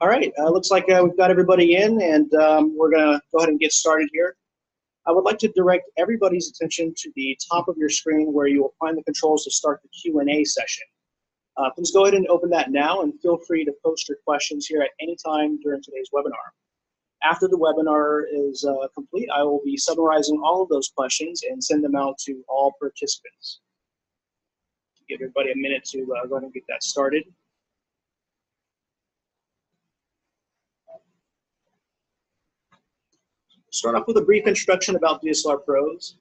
All right, looks like we've got everybody in, and we're going to go ahead and get started here. I would like to direct everybody's attention to the top of your screen where you will find the controls to start the Q&A session. Please go ahead and open that now, and feel free to post your questions here at any time during today's webinar. After the webinar is complete, I will be summarizing all of those questions and send them out to all participants. Give everybody a minute to go ahead and get that started. Start off with a brief introduction about DSLRPros.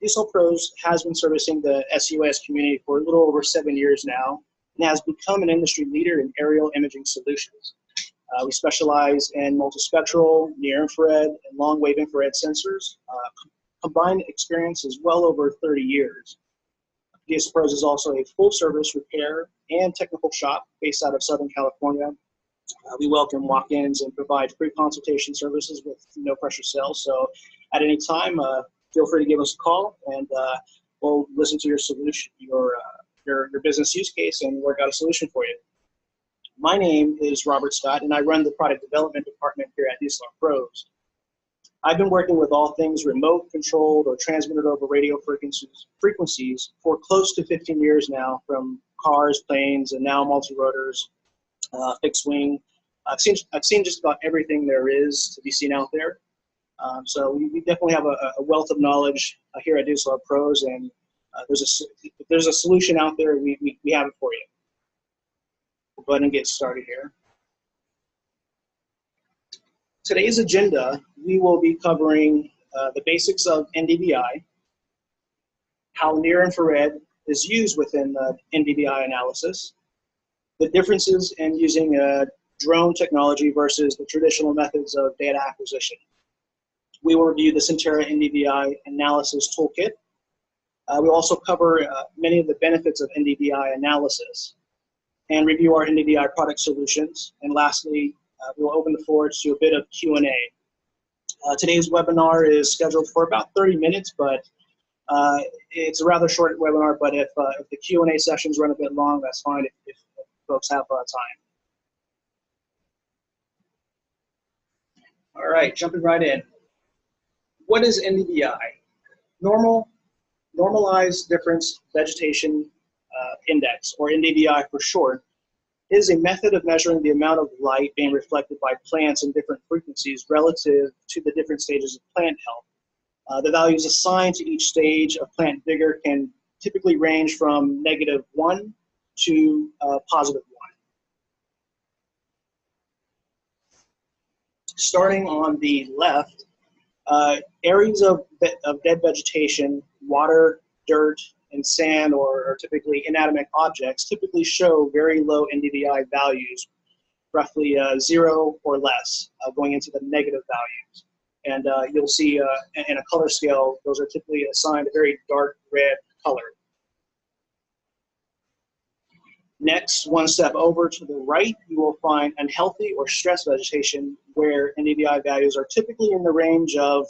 DSLRPros has been servicing the SUAS community for a little over 7 years now and has become an industry leader in aerial imaging solutions. We specialize in multispectral, near-infrared, and long-wave infrared sensors. Combined experience is well over 30 years. DSLRPros is also a full-service repair and technical shop based out of Southern California. We welcome walk-ins and provide free consultation services with no pressure sales. So at any time, feel free to give us a call, and we'll listen to your solution, your business use case, and work out a solution for you. My name is Robert Scott, and I run the product development department here at DSLRPros. I've been working with all things remote controlled or transmitted over radio frequencies for close to 15 years now, from cars, planes, and now multi-rotors, fixed wing. I've seen just about everything there is to be seen out there. So we definitely have a wealth of knowledge here at DSLRPros, and if there's a solution out there, we have it for you. We'll go ahead and get started here. Today's agenda, we will be covering the basics of NDVI, how near-infrared is used within NDVI analysis, the differences in using drone technology versus the traditional methods of data acquisition. We will review the Sentera NDVI analysis toolkit. We'll also cover many of the benefits of NDVI analysis and review our NDVI product solutions. And lastly, we will open the floor to a bit of Q&A. Today's webinar is scheduled for about 30 minutes, but it's a rather short webinar. But if the Q&A sessions run a bit long, that's fine if folks have time. All right, jumping right in. What is NDVI? Normalized Difference Vegetation Index, or NDVI for short, is a method of measuring the amount of light being reflected by plants in different frequencies relative to the different stages of plant health. The values assigned to each stage of plant vigor can typically range from -1 to +1. Starting on the left, areas of dead vegetation, water, dirt, and sand, or typically inanimate objects, typically show very low NDVI values, roughly 0 or less, going into the negative values. And you'll see in a color scale, those are typically assigned a very dark red color. Next, one step over to the right, you will find unhealthy or stressed vegetation, where NDVI values are typically in the range of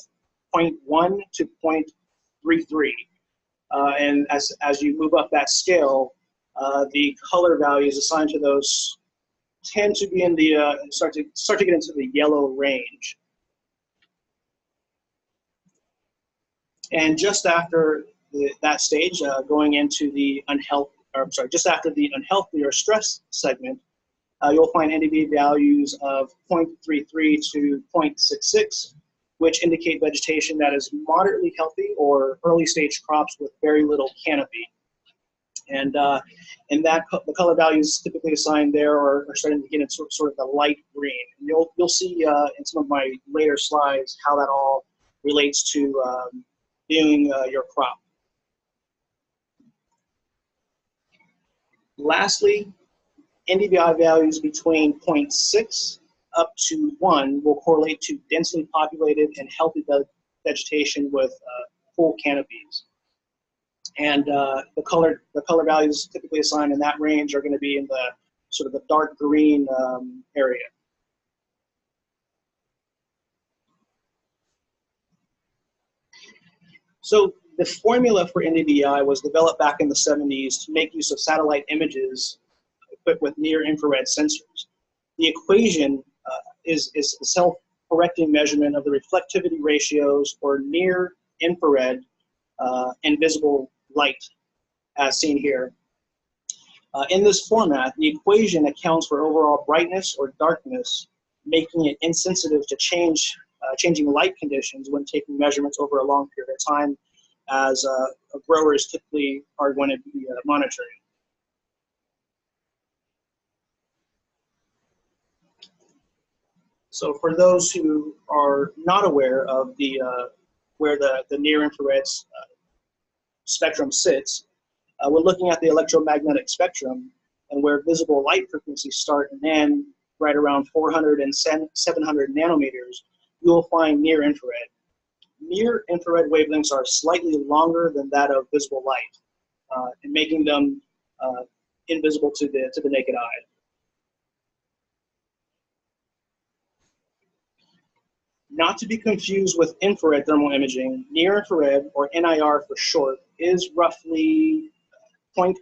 0.1 to 0.33. And as you move up that scale, the color values assigned to those tend to be in the start to get into the yellow range. And just after that stage, going into the just after the unhealthy or stress segment, you'll find NDVI values of 0.33 to 0.66, which indicate vegetation that is moderately healthy or early stage crops with very little canopy. And the color values typically assigned there are starting to get into sort of the light green. And you'll see in some of my later slides how that all relates to viewing your crop. Lastly, NDVI values between 0.6 up to 1 will correlate to densely populated and healthy vegetation with full canopies. And the color values typically assigned in that range are going to be in the sort of the dark green area. So the formula for NDVI was developed back in the 70s to make use of satellite images equipped with near-infrared sensors. The equation is a self-correcting measurement of the reflectivity ratios or near infrared and visible light, as seen here. In this format, the equation accounts for overall brightness or darkness, making it insensitive to changing light conditions when taking measurements over a long period of time, as growers typically are going to be monitoring. So for those who are not aware of where the near-infrared spectrum sits, we're looking at the electromagnetic spectrum and where visible light frequencies start and end right around 400 and 700 nanometers, you will find near-infrared. Near-infrared wavelengths are slightly longer than that of visible light, and making them invisible to the naked eye. Not to be confused with infrared thermal imaging, near-infrared, or NIR for short, is roughly 0.8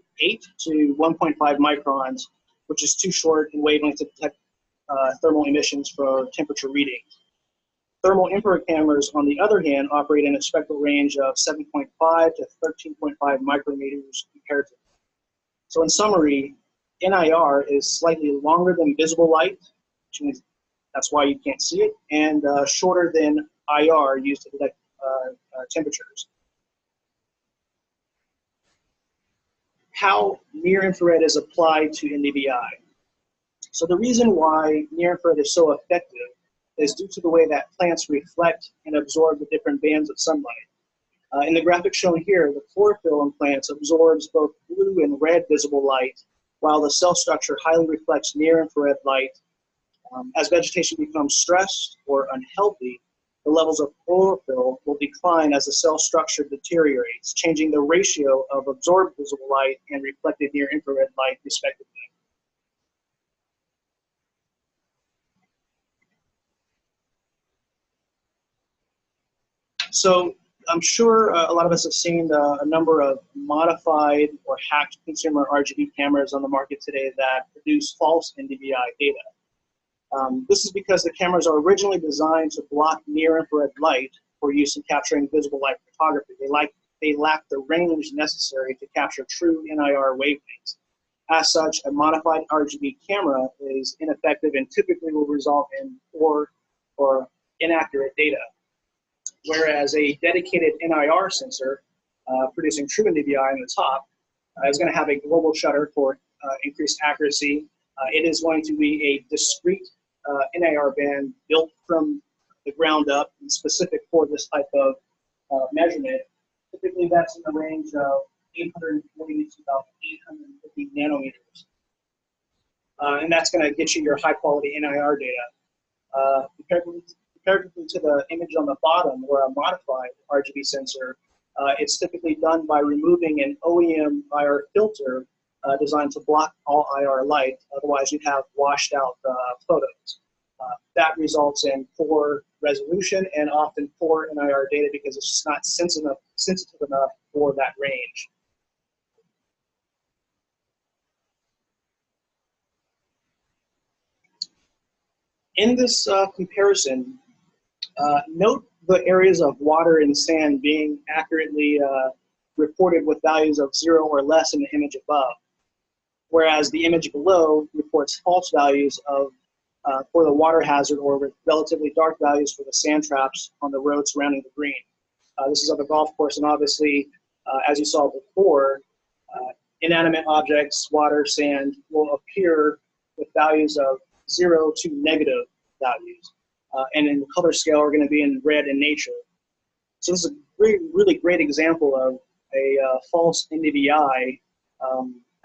to 1.5 microns, which is too short in wavelength to detect thermal emissions for temperature readings. Thermal infrared cameras, on the other hand, operate in a spectral range of 7.5 to 13.5 micrometers comparatively. So in summary, NIR is slightly longer than visible light, which means that's why you can't see it, and shorter than IR used to detect temperatures. How near-infrared is applied to NDVI. So the reason why near-infrared is so effective is due to the way that plants reflect and absorb the different bands of sunlight. In the graphic shown here, the chlorophyll in plants absorbs both blue and red visible light, while the cell structure highly reflects near-infrared light. As vegetation becomes stressed or unhealthy, the levels of chlorophyll will decline as the cell structure deteriorates, changing the ratio of absorbed visible light and reflected near-infrared light, respectively. So I'm sure a lot of us have seen a number of modified or hacked consumer RGB cameras on the market today that produce false NDVI data. This is because the cameras are originally designed to block near-infrared light for use in capturing visible light photography. They lack the range necessary to capture true NIR wavelengths. As such, a modified RGB camera is ineffective and typically will result in poor or inaccurate data. Whereas a dedicated NIR sensor producing true NDVI on the top is going to have a global shutter for increased accuracy. It is going to be a discrete NIR band built from the ground up and specific for this type of measurement. Typically that's in the range of 840 to about 850 nanometers. And that's going to get you your high quality NIR data. Comparatively to the image on the bottom, or a modified RGB sensor, it's typically done by removing an OEM IR filter designed to block all IR light. Otherwise, you'd have washed out photos. That results in poor resolution and often poor NIR data because it's just not sensitive enough for that range. In this comparison, note the areas of water and sand being accurately reported with values of 0 or less in the image above, whereas the image below reports false values for the water hazard or with relatively dark values for the sand traps on the road surrounding the green. This is of a golf course, and obviously, as you saw before, inanimate objects, water, sand, will appear with values of 0 to negative values. And in the color scale are going to be in red in nature. So this is a really great example of a false NDVI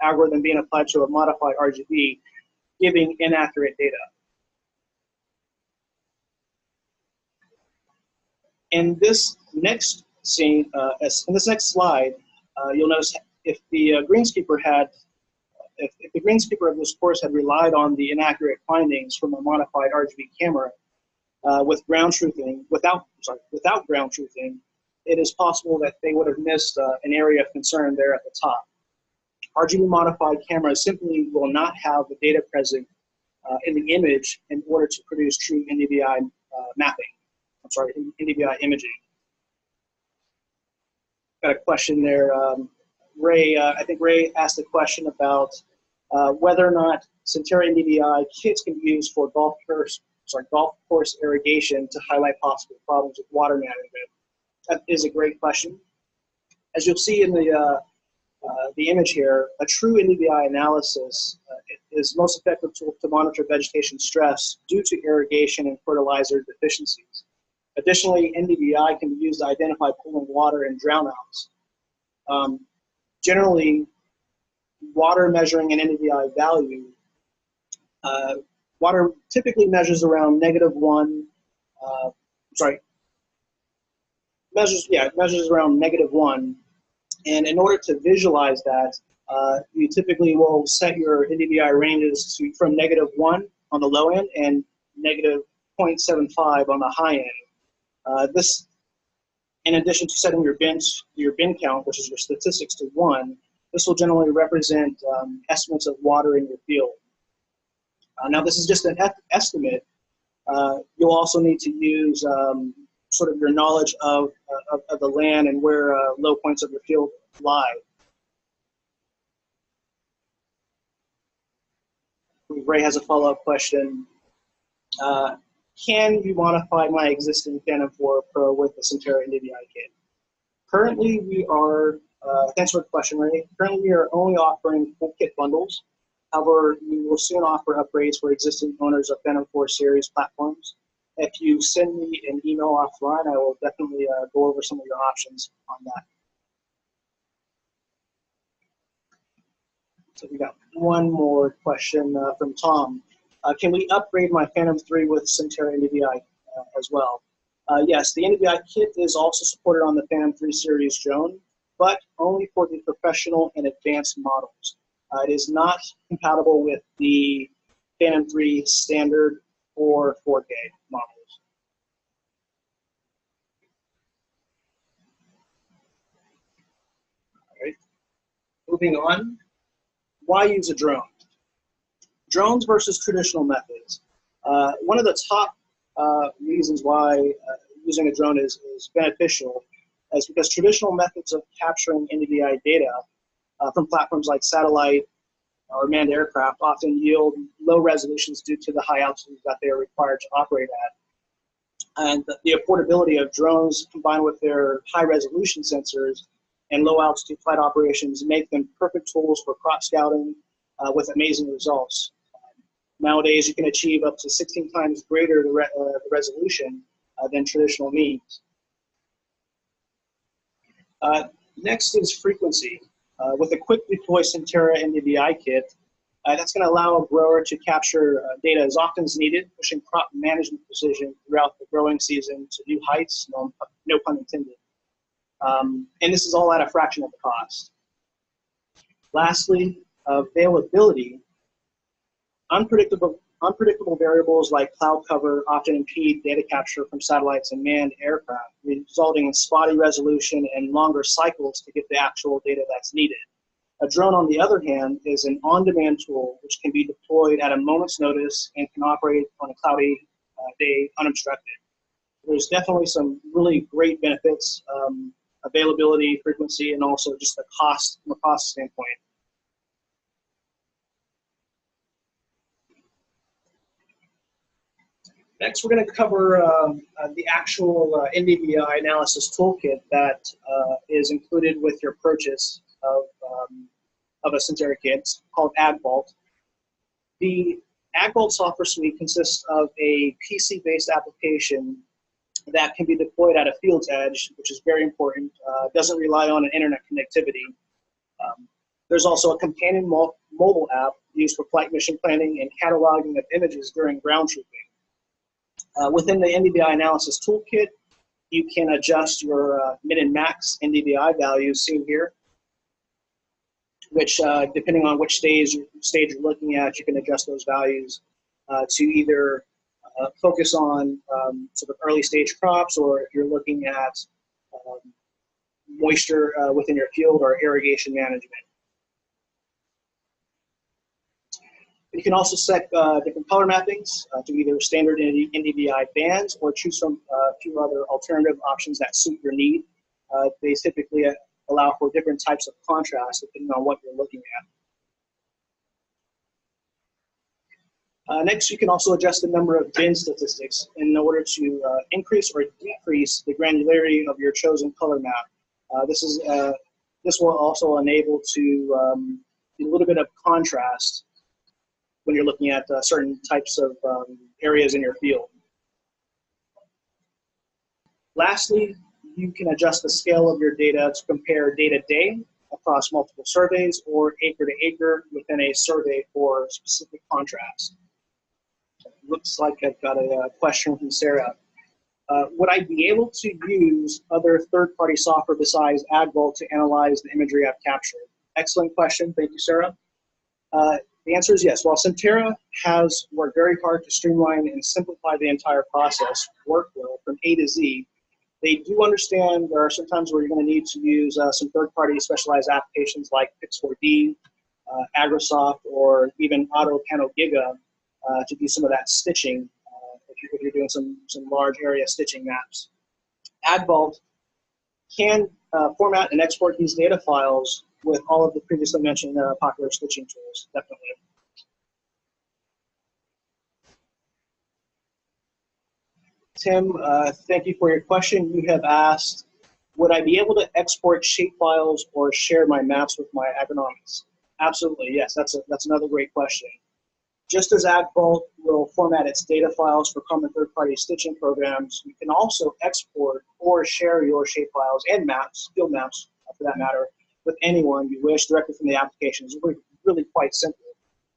algorithm being applied to a modified RGB, giving inaccurate data. In this next scene, in this next slide, you'll notice if the greenskeeper of this course had relied on the inaccurate findings from a modified RGB camera without ground truthing, it is possible that they would have missed an area of concern there at the top. RGB modified cameras simply will not have the data present in the image in order to produce true NDVI mapping. I'm sorry, NDVI imaging. Got a question there. Ray, I think Ray asked a question about whether or not Sentera NDVI kits can be used for golf course irrigation to highlight possible problems with water management. That is a great question. As you'll see in the image here, a true NDVI analysis is most effective tool to monitor vegetation stress due to irrigation and fertilizer deficiencies. Additionally, NDVI can be used to identify pooling water and drownouts. Generally, water measuring an NDVI value, water typically measures around -1, measures around -1. And in order to visualize that, you typically will set your NDVI ranges from -1 on the low end and -0.75 on the high end. This, in addition to setting your bin count, which is your statistics, to 1, this will generally represent estimates of water in your field. Now, this is just an estimate. You'll also need to use sort of your knowledge of the land and where low points of your field lie. Ray has a follow-up question. Can you modify my existing Phantom 4 Pro with the Sentera NDVI kit? Currently, we are, thanks for the question, Ray. Currently, we are only offering full kit bundles. However, we will soon offer upgrades for existing owners of Phantom 4 series platforms. If you send me an email offline, I will definitely go over some of your options on that. So we got one more question from Tom. Can we upgrade my Phantom 3 with Sentera NDVI as well? Yes, the NDVI kit is also supported on the Phantom 3 series drone, but only for the professional and advanced models. It is not compatible with the Phantom 3 standard or 4K models. All right, moving on. Why use a drone? Drones versus traditional methods. One of the top reasons why using a drone is beneficial is because traditional methods of capturing NDVI data from platforms like satellite or manned aircraft often yield low resolutions due to the high altitudes that they are required to operate at. And the affordability of drones combined with their high resolution sensors and low altitude flight operations make them perfect tools for crop scouting with amazing results. Nowadays, you can achieve up to 16 times greater the resolution than traditional means. Next is frequency. With a quick deploy Sentera NDVI kit, that's going to allow a grower to capture data as often as needed, pushing crop management precision throughout the growing season to new heights, no pun intended. And this is all at a fraction of the cost. Lastly, availability. Unpredictable variables like cloud cover often impede data capture from satellites and manned aircraft, resulting in spotty resolution and longer cycles to get the actual data that's needed. A drone, on the other hand, is an on-demand tool which can be deployed at a moment's notice and can operate on a cloudy day unobstructed. There's definitely some really great benefits, availability, frequency, and also just the cost from a cost standpoint. Next, we're going to cover the actual NDVI analysis toolkit that is included with your purchase of a Sentera kit. It's called AGVault. The AGVault software suite consists of a PC-based application that can be deployed at a field's edge, which is very important. Doesn't rely on an internet connectivity. There's also a companion mobile app used for flight mission planning and cataloging of images during ground truthing. Within the NDVI analysis toolkit, you can adjust your min and max NDVI values seen here, which depending on which stage you're looking at, you can adjust those values to either focus on sort of early stage crops, or if you're looking at moisture within your field or irrigation management. You can also set different color mappings to either standard NDVI bands or choose from a few other alternative options that suit your need. They typically allow for different types of contrast depending on what you're looking at. Next, you can also adjust the number of bin statistics in order to increase or decrease the granularity of your chosen color map. This will also enable to a little bit of contrast when you're looking at certain types of areas in your field. Lastly, you can adjust the scale of your data to compare day to day across multiple surveys or acre to acre within a survey for specific contrast. Looks like I've got a question from Sarah. Would I be able to use other third-party software besides AGVault to analyze the imagery I've captured? Excellent question. Thank you, Sarah. The answer is yes. While Sentera has worked very hard to streamline and simplify the entire process, workflow from A to Z, they do understand there are some times where you're going to need to use some third-party specialized applications like Pix4D, AgriSoft, or even AutoPanel Giga to do some of that stitching if you're doing some large area stitching maps. AGVault can format and export these data files with all of the previously mentioned popular stitching tools, definitely. Tim, thank you for your question. You have asked, would I be able to export shape files or share my maps with my agronomists? Absolutely, yes, that's another great question. Just as AGVault will format its data files for common third-party stitching programs, you can also export or share your shape files and maps, field maps for that matter, with anyone you wish directly from the application. It's really quite simple.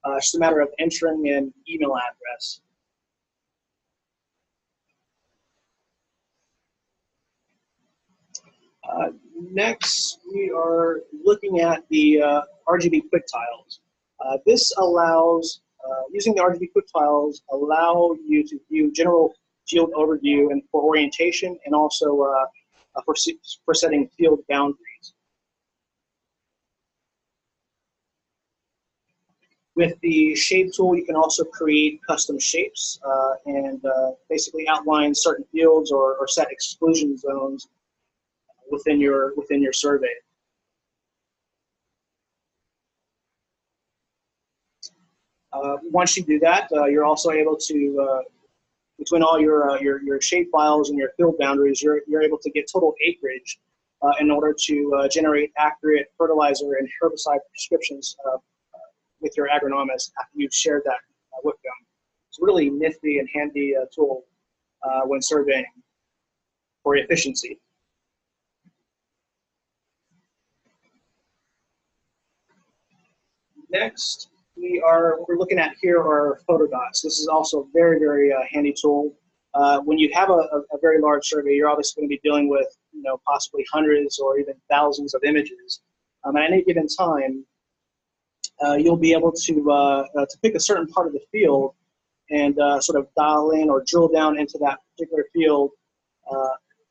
It's just a matter of entering an email address. Next, we are looking at the RGB quick tiles. This allows, using the RGB quick tiles, allow you to view general field overview and for orientation and also for setting field boundaries. With the shape tool, you can also create custom shapes and basically outline certain fields or set exclusion zones within your survey. Once you do that, you're also able to, between all your shape files and your field boundaries, you're able to get total acreage in order to generate accurate fertilizer and herbicide prescriptions with your agronomist after you've shared that with them. It's a really nifty and handy tool when surveying for efficiency. Next, we're looking at here are photo dots. This is also a very, very handy tool. When you have a very large survey, you're obviously going to be dealing with possibly hundreds or even thousands of images. At any given time, you'll be able to pick a certain part of the field and sort of dial in or drill down into that particular field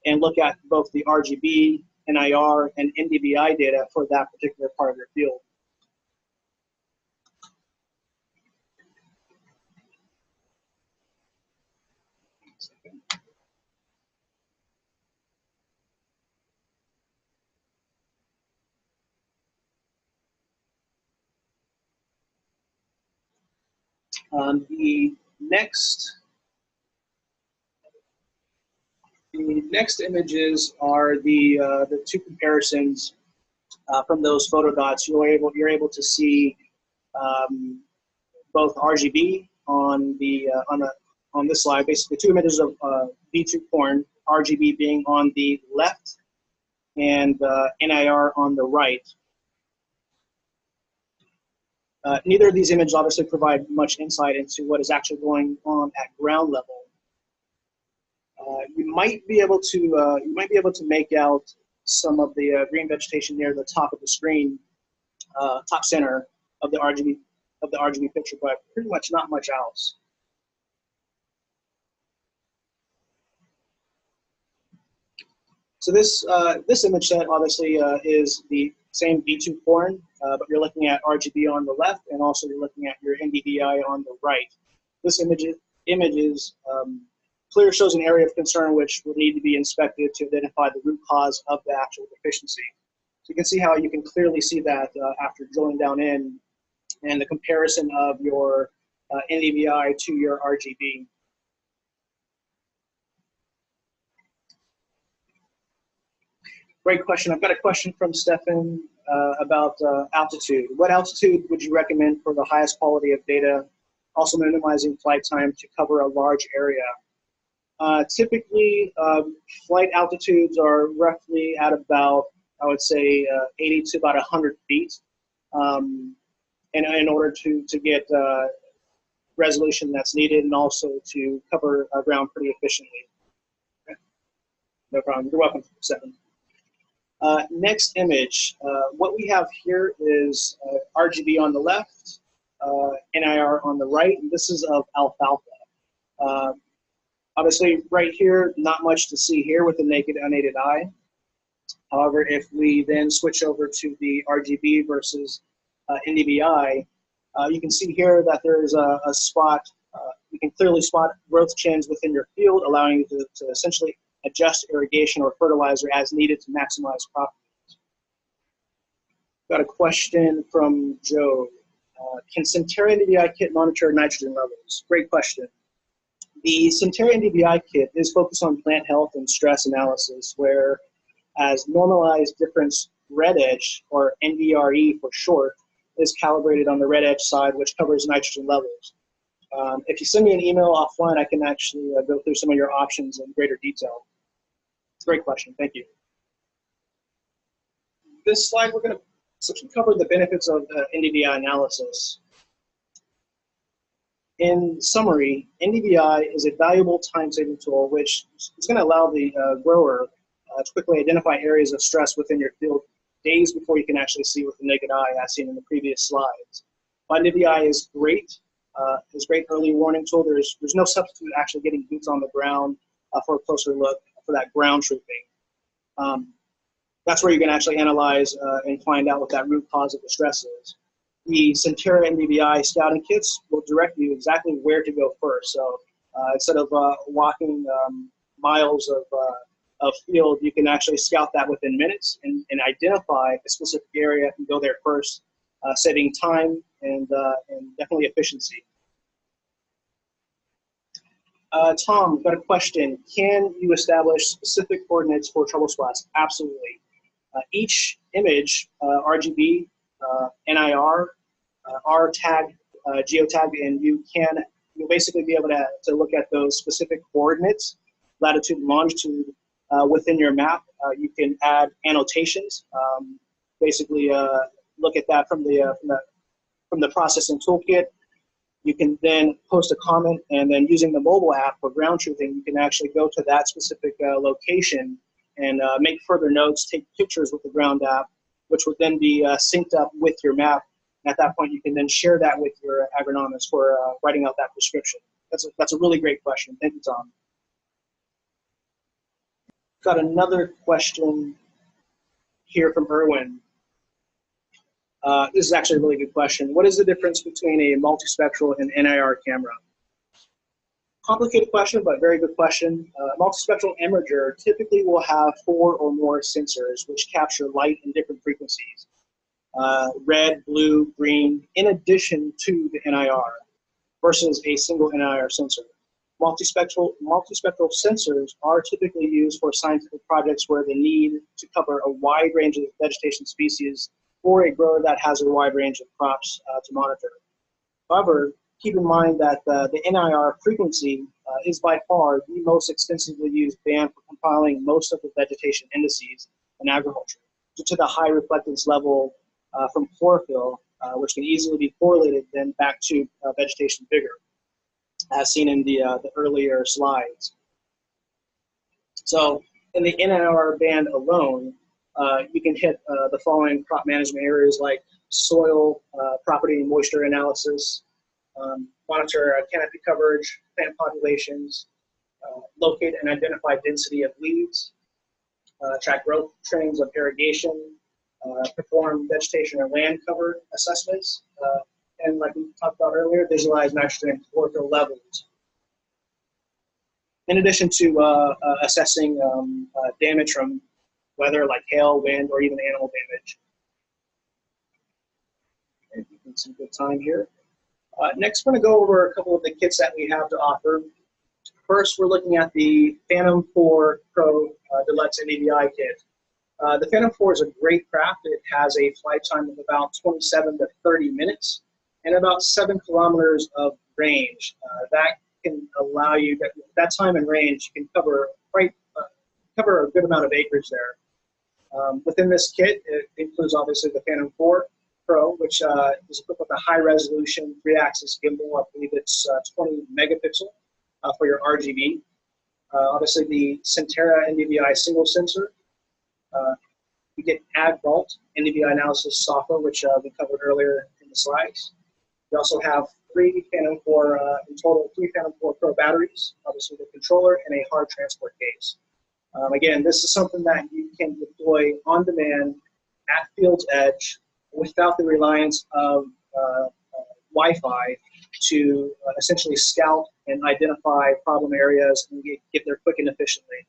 and look at both the RGB, NIR, and NDVI data for that particular part of your field. The next images are the two comparisons from those photo dots. You're able to see both RGB on this slide. Basically, two images of V2 corn, RGB being on the left and NIR on the right. Neither of these images obviously provide much insight into what is actually going on at ground level. You might be able to make out some of the green vegetation near the top of the screen, top center of the RGB picture, but pretty much not much else. So this image set obviously is the same V2 horn, but you're looking at RGB on the left, and also you're looking at your NDVI on the right. This image clearly shows an area of concern which will need to be inspected to identify the root cause of the actual deficiency. So you can see how you can clearly see that after drilling down in, and the comparison of your NDVI to your RGB. Great question. I've got a question from Stefan about altitude. What altitude would you recommend for the highest quality of data, also minimizing flight time to cover a large area? Typically, flight altitudes are roughly at about, I would say, 80 to about 100 feet in order to get resolution that's needed, and also to cover ground pretty efficiently. Okay. No problem. You're welcome, Stefan. Next image, what we have here is RGB on the left, NIR on the right, and this is of alfalfa. Obviously, right here, not much to see here with the naked, unaided eye. However, if we then switch over to the RGB versus NDVI, you can see here that there's a spot, you can clearly spot growth chins within your field, allowing you to essentially adjust irrigation or fertilizer as needed to maximize crop yields. Got a question from Joe. Can Sentera NDVI kit monitor nitrogen levels? Great question. The Sentera NDVI kit is focused on plant health and stress analysis, where as normalized difference red edge, or NDRE for short, is calibrated on the red edge side, which covers nitrogen levels. If you send me an email offline, I can actually go through some of your options in greater detail. Great question, thank you. This slide, we're going to essentially cover the benefits of NDVI analysis. In summary, NDVI is a valuable time-saving tool which is going to allow the grower to quickly identify areas of stress within your field days before you can actually see with the naked eye, as seen in the previous slides. NDVI is great. It's a great early warning tool. There's no substitute actually getting boots on the ground for a closer look for that ground truthing. That's where you can actually analyze and find out what that root cause of the stress is. The Sentera NDVI scouting kits will direct you exactly where to go first. So instead of walking miles of field, you can actually scout that within minutes and identify a specific area and go there first, saving time and definitely efficiency. Tom, got a question. Can you establish specific coordinates for trouble spots? Absolutely. Each image, RGB, NIR, are tagged, geotagged, and you'll basically be able to look at those specific coordinates, latitude and longitude, within your map. You can add annotations, basically look at that from the processing toolkit. You can then post a comment, and then using the mobile app for ground truthing, you can actually go to that specific location and make further notes, take pictures with the ground app, which would then be synced up with your map. And at that point, you can then share that with your agronomist for writing out that prescription. That's a really great question. Thank you, Tom. Got another question here from Erwin. This is actually a really good question. What is the difference between a multispectral and NIR camera? Complicated question, but very good question. A multispectral imager typically will have 4 or more sensors which capture light in different frequencies. Red, blue, green, in addition to the NIR, versus a single NIR sensor. Multispectral sensors are typically used for scientific projects where they need to cover a wide range of vegetation species or a grower that has a wide range of crops to monitor. However, keep in mind that the NIR frequency is by far the most extensively used band for compiling most of the vegetation indices in agriculture, due to the high reflectance level from chlorophyll, which can easily be correlated then back to vegetation vigor, as seen in the earlier slides. So in the NIR band alone, you can hit the following crop management areas like soil, property and moisture analysis, monitor canopy coverage, plant populations, locate and identify density of weeds, track growth trends of irrigation, perform vegetation or land cover assessments, and like we talked about earlier, visualize nitrogen chlorophyll levels. In addition to assessing damage from weather like hail, wind, or even animal damage. Okay, some good time here. Next, we're going to go over a couple of the kits that we have to offer. First, we're looking at the Phantom 4 Pro Deluxe NDVI kit. The Phantom 4 is a great craft. It has a flight time of about 27 to 30 minutes and about 7 kilometers of range. That can allow you, that time and range, you can cover cover a good amount of acreage there. Within this kit, it includes obviously the Phantom 4 Pro, which is equipped with a high-resolution 3-axis gimbal. I believe it's 20 megapixel for your RGB. Obviously, the Sentera NDVI single sensor. You get AGVault NDVI analysis software, which we covered earlier in the slides. We also have 3 Phantom 4, in total, 3 Phantom 4 Pro batteries, obviously the controller, and a hard transport case. Again, this is something that you can deploy on demand at field's edge without the reliance of Wi-Fi to essentially scout and identify problem areas and get there quick and efficiently.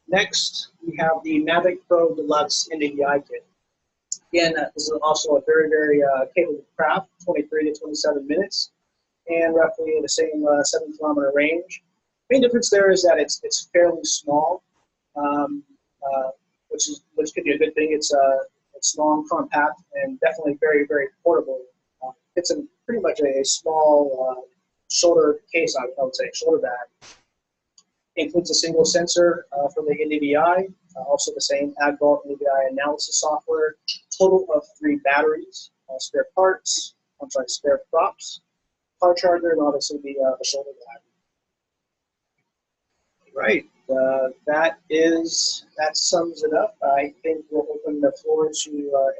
Next, we have the Mavic Pro Deluxe NDVI kit. Again, this is also a very, very capable craft, 23 to 27 minutes, and roughly the same 7-kilometer range. The main difference there is that it's fairly small, which could be a good thing. It's small, compact, and definitely very, very portable. It's in pretty much a small shoulder case, I would say, shoulder bag. It includes a single sensor for the NDVI, also the same AGVault NDVI analysis software, total of 3 batteries, spare props, car charger, and obviously the shoulder bag. Right, that sums it up. I think we'll open the floor to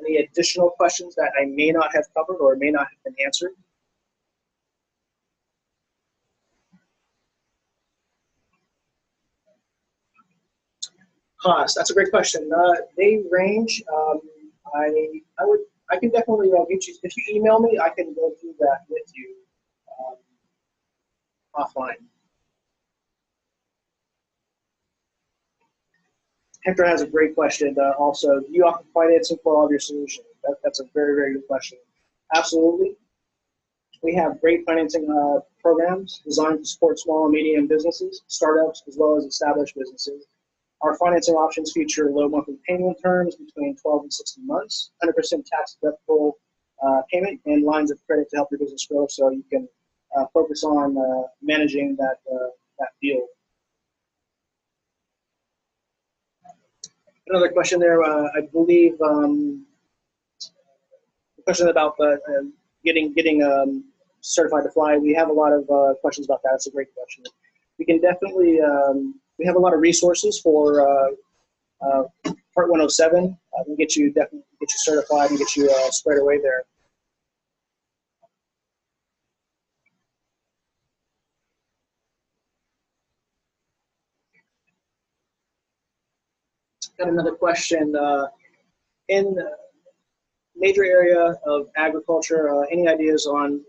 any additional questions that I may not have covered or may not have been answered. Cost, that's a great question. They range. I can definitely get you, if you email me, I can go through that with you offline. Hector has a great question. Also, do you offer financing for all of your solutions? That's a very, very good question. Absolutely. We have great financing programs designed to support small and medium businesses, startups, as well as established businesses. Our financing options feature low monthly payment terms between 12 and 16 months, 100% tax deductible payment, and lines of credit to help your business grow so you can focus on managing that deal. Another question there, I believe, the question about getting certified to fly. We have a lot of questions about that. It's a great question. We can definitely, we have a lot of resources for Part 107. We can get you certified and get you squared away there. Got another question. In major area of agriculture, any ideas on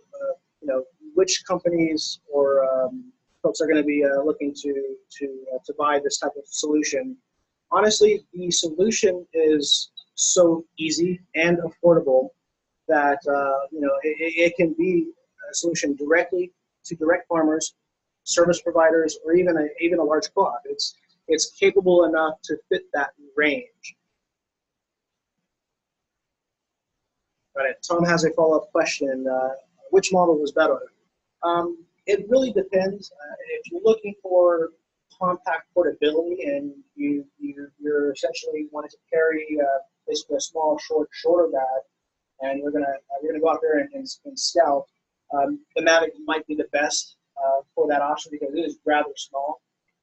which companies or folks are going to be looking to buy this type of solution? Honestly, the solution is so easy and affordable that it can be a solution directly to direct farmers, service providers, or even a large co-op. It's capable enough to fit that range. All right, Tom has a follow-up question. Which model was better? It really depends. If you're looking for compact portability and you're essentially wanting to carry basically a small, short shoulder bag, and you're gonna go out there and scout, the Mavic might be the best for that option because it is rather small.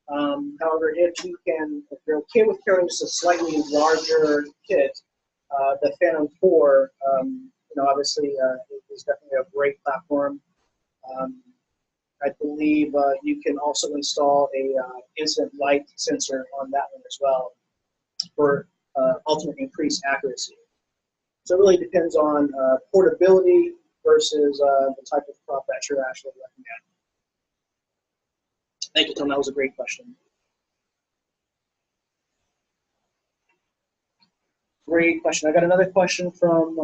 However, if you're okay with carrying just a slightly larger kit, the Phantom 4, obviously is definitely a great platform. I believe you can also install a incident light sensor on that one as well for ultimate increased accuracy. So it really depends on portability versus the type of crop that you're actually looking at. Thank you, Tom. That was a great question. Great question. I got another question from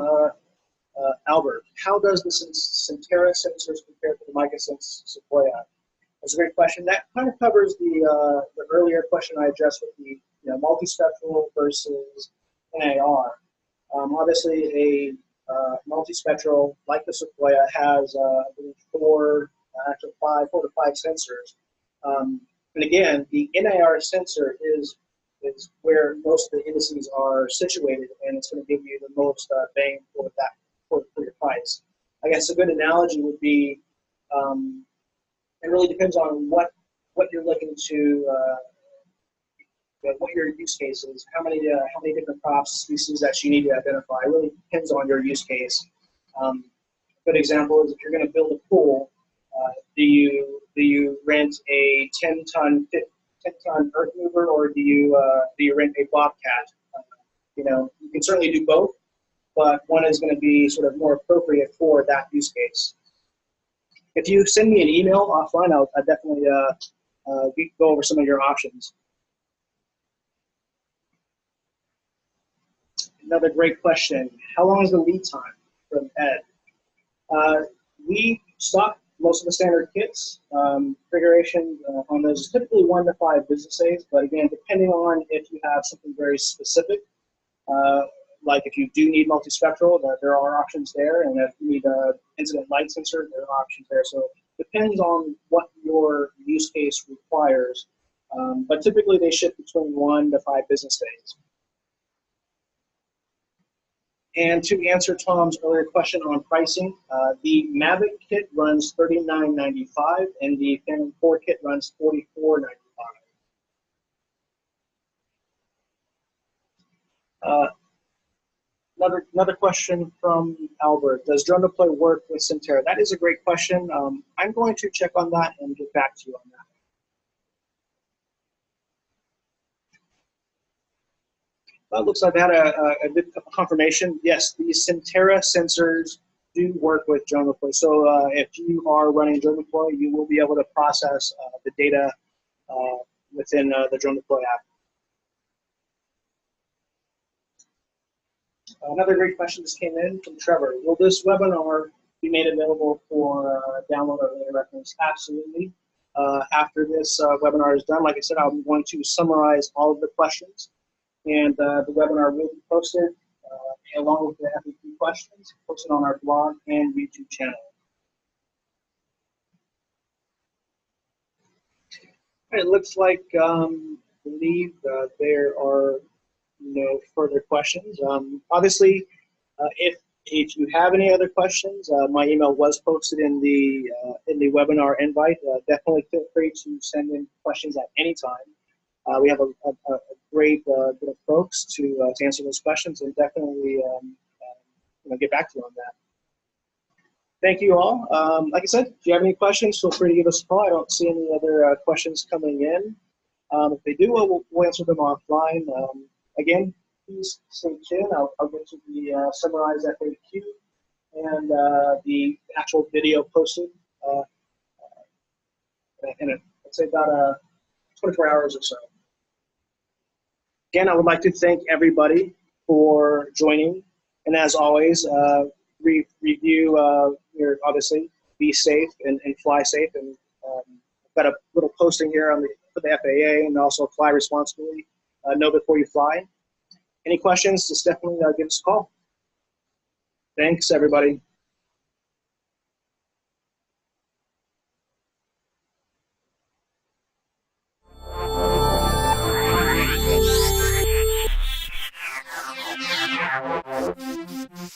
Albert. How does the Sentera sensors compare to the MicaSense Sequoia? That's a great question. That kind of covers the earlier question I addressed with the multispectral versus NAR. Obviously, a multispectral like the Sequoia has I believe four to five sensors. And again, the NAR sensor is where most of the indices are situated, and it's going to give you the most bang for that for your price. I guess a good analogy would be, it really depends on what you're looking to, what your use case is, how many different crops, species that you need to identify. It really depends on your use case. A good example is if you're going to build a pool, do you rent a 10-ton earth mover, or do you rent a bobcat? You can certainly do both, but one is going to be sort of more appropriate for that use case. If you send me an email offline, I'll definitely go over some of your options. Another great question. How long is the lead time from Ed? We stock most of the standard kits. Configuration on those is typically 1 to 5 business days, but again, depending on if you have something very specific, like if you do need multispectral, there are options there, and if you need an incident light sensor, there are options there. So it depends on what your use case requires, but typically they ship between 1 to 5 business days. And to answer Tom's earlier question on pricing, the Mavic kit runs $39.95, and the Phantom 4 kit runs $44.95. Another question from Albert. Does drone deploy work with Sentera? That is a great question. I'm going to check on that and get back to you on that. That looks like I had a good confirmation. Yes, the Sentera sensors do work with drone deploy. So if you are running drone deploy, you will be able to process the data within the drone deploy app. Another great question just came in from Trevor. Will this webinar be made available for download or early reference? Absolutely. After this webinar is done, like I said, I'm going to summarize all of the questions, and the webinar will be posted along with the FAQ questions, posted on our blog and YouTube channel. It looks like I believe there are no further questions. Obviously, if you have any other questions, my email was posted in the webinar invite. Definitely feel free to send in questions at any time. We have a great group of folks to answer those questions, and definitely get back to you on that. Thank you all. Like I said, if you have any questions, feel free to give us a call. I don't see any other questions coming in. If they do, we'll answer them offline. Again, please stay tuned. I'll get to the summarized FAQ and the actual video posted in let's say about 24 hours or so. Again, I would like to thank everybody for joining, and as always, review your, obviously, be safe and fly safe. And I've got a little posting here on for the FAA, and also fly responsibly. Know before you fly. Any questions, just definitely give us a call. Thanks, everybody.